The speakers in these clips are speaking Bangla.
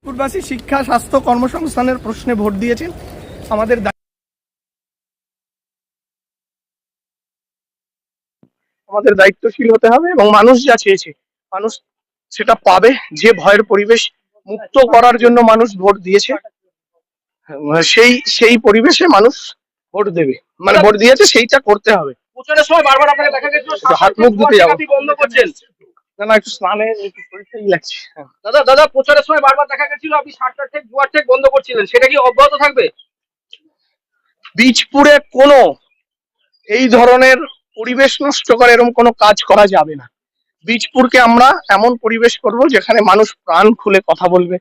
পূর্বাসী শিক্ষা, স্বাস্থ্য, কর্মসংস্থানের প্রশ্নে ভোট দিয়েছেন। আমাদের দায়িত্বশীল হতে হবে এবং মানুষ যা চেয়েছে মানুষ সেটা পাবে। যে ভয়ের পরিবেশ মুক্ত করার জন্য মানুষ ভোট দিয়েছে, সেই পরিবেশে মানুষ ভোট দেবে, মানে ভোট দিয়েছে সেইটা করতে হবে। প্রচারের সময় বারবার আপনাকে দেখা গেছিল হাত মুখ ধুতে যাবো, আপনি বন্ধ করছেন। না একটু স্নানে একটু শরীরটাই লাগছে। দাদা প্রচারের সময় বারবার দেখা গেছিল আপনি শার্টার ঠেক জুয়ার ঠেক বন্ধ করছিলেন, সেটা কি অব্যাহত থাকবে? বীজপুরে কোনো এই ধরনের পরিবেশ নষ্ট করে এরকম কোনো কাজ করা যাবে না। বীজপুরকে আমরা এমন পরিবেশ করব যেখানে মানুষ প্রাণ খুলে কথা বলবে,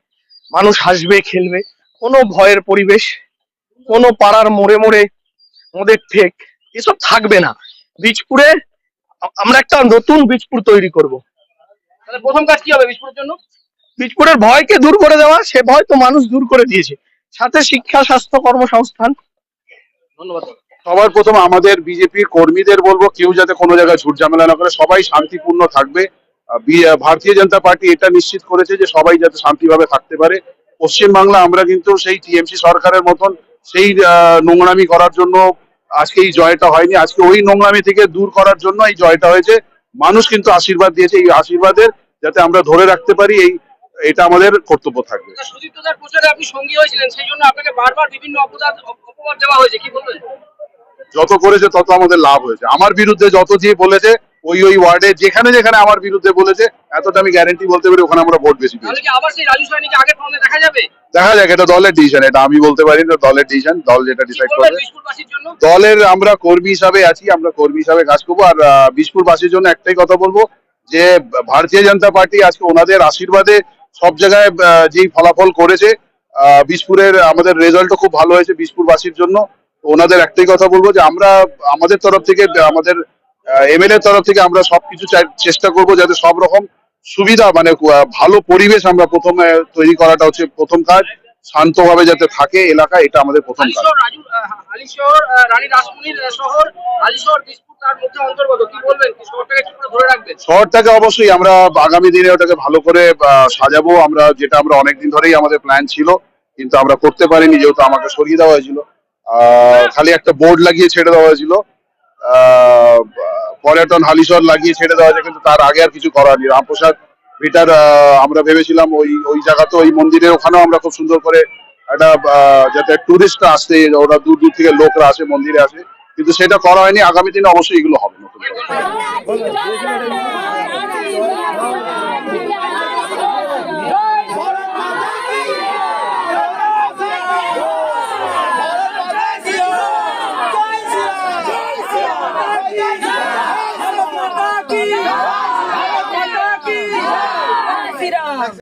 মানুষ হাসবে খেলবে, কোনো ভয়ের পরিবেশ, কোনো পাড়ার মোড়ে মোড়ে মদের ঠেক এসব থাকবে না। বীজপুরে আমরা একটা নতুন বীজপুর তৈরি করব। তাহলে প্রথম কাজ কি হবে বীজপুরের জন্য? বীজপুরের ভয়কে দূর করে দেওয়া, সে ভয় তো মানুষ দূর করে দিয়েছে, সাথে শিক্ষা, স্বাস্থ্য, কর্মসংস্থান। ধন্যবাদ। সবার প্রথম আমাদের বিজেপির কর্মীদের বলবো, কেউ যাতে কোনো জায়গায় ঝুট ঝামেলা না করে, সবাই শান্তিপূর্ণ থাকবে। ভারতীয় জনতা পার্টি এটা নিশ্চিত করেছে যে সবাই যাতে শান্তিভাবে থাকতে পারে। পশ্চিমবাংলা আমরা কিন্তু সেই টিএমসি সরকারের মতন সেই নোংরামি করার জন্য আজকে এই জয়টা হয়নি। আজকে ওই নোংরামি থেকে দূর করার জন্য এই জয়টা হয়েছে। মানুষ কিন্তু আশীর্বাদ দিয়েছে, এই আশীর্বাদের যাতে আমরা ধরে রাখতে পারি, এটা আমাদের কর্তব্য থাকবে। সুদীপ্তদার প্রচারে আপনি সঙ্গী হয়েছিলেন, সেই জন্য আপনাকে বারবার বিভিন্ন অপবাদ দেওয়া হয়েছে, কি বলবেন? যত করেছে তত আমাদের লাভ হয়েছে। আমার বিরুদ্ধে যত যে বলেছে ওই ওয়ার্ডে যেখানে যেখানে আমার বিরুদ্ধে বলেছে, এতটা আমি গ্যারান্টি বলতে পারি ওখানে আমরা ভোট বেশি পেয়েছি। আবার সেই রাজু সাহানিকে আগের ফর্মে দেখা যাবে? দেখা যাক, এটা দলের ডিসিশন, এটা আমি বলতে পারি না। দলের ডিসিশন, দল যেটা ডিসাইড করবে। দলের আমরা কর্মী হিসাবে আছি, আমরা কর্মী হিসাবে কাজ করবো। আর বিশপুরবাসীর জন্য একটাই কথা বলবো যে ভারতীয় জনতা পার্টি আজকে ওনাদের আশীর্বাদে সব জায়গায় যেই ফলাফল করেছে, বিশপুরের আমাদের রেজাল্টও খুব ভালো হয়েছে বিশপুরবাসীর জন্য। ওনাদের একটাই কথা বলবো যে আমরা আমাদের তরফ থেকে, আমাদের এমএলএ তরফ থেকে আমরা সবকিছু চেষ্টা করব যাতে সব রকম সুবিধা, মানে ভালো পরিবেশ আমরা প্রথমে তৈরি করাটা হচ্ছে প্রথম কাজ। শান্তভাবে যাতে থাকে এলাকা, এটা আমাদের প্রথম কাজ। হালিশহর রানী রাসমণির শহর, হালিশহর বিশপুর তার মধ্যে অন্তর্গত, কি বলবেন, শহরটাকে কি করে ধরে রাখবেন? শহরটাকে অবশ্যই আমরা আগামী দিনে ওটাকে ভালো করে সাজাবো। আমরা যেটা আমরা অনেকদিন ধরেই আমাদের প্ল্যান ছিল, কিন্তু আমরা করতে পারিনি যেহেতু আমাকে সরিয়ে দেওয়া হয়েছিল। খালি একটা বোর্ড লাগিয়ে ছেড়ে দেওয়া হয়েছিল, পর্যটন হালিশহর লাগিয়ে ছেড়ে দেওয়া হয়েছে, কিন্তু তার আগে আর কিছু করা নেই। রামপ্রসাদ ভিটার আমরা ভেবেছিলাম ওই জায়গাতে, ওই মন্দিরের ওখানেও আমরা খুব সুন্দর করে একটা যাতে টুরিস্টরা আসতে, ওরা দূর দূর থেকে লোকরা আসে মন্দিরে আসে, কিন্তু সেটা করা হয়নি। আগামী দিনে অবশ্যই এগুলো হবে নতুন।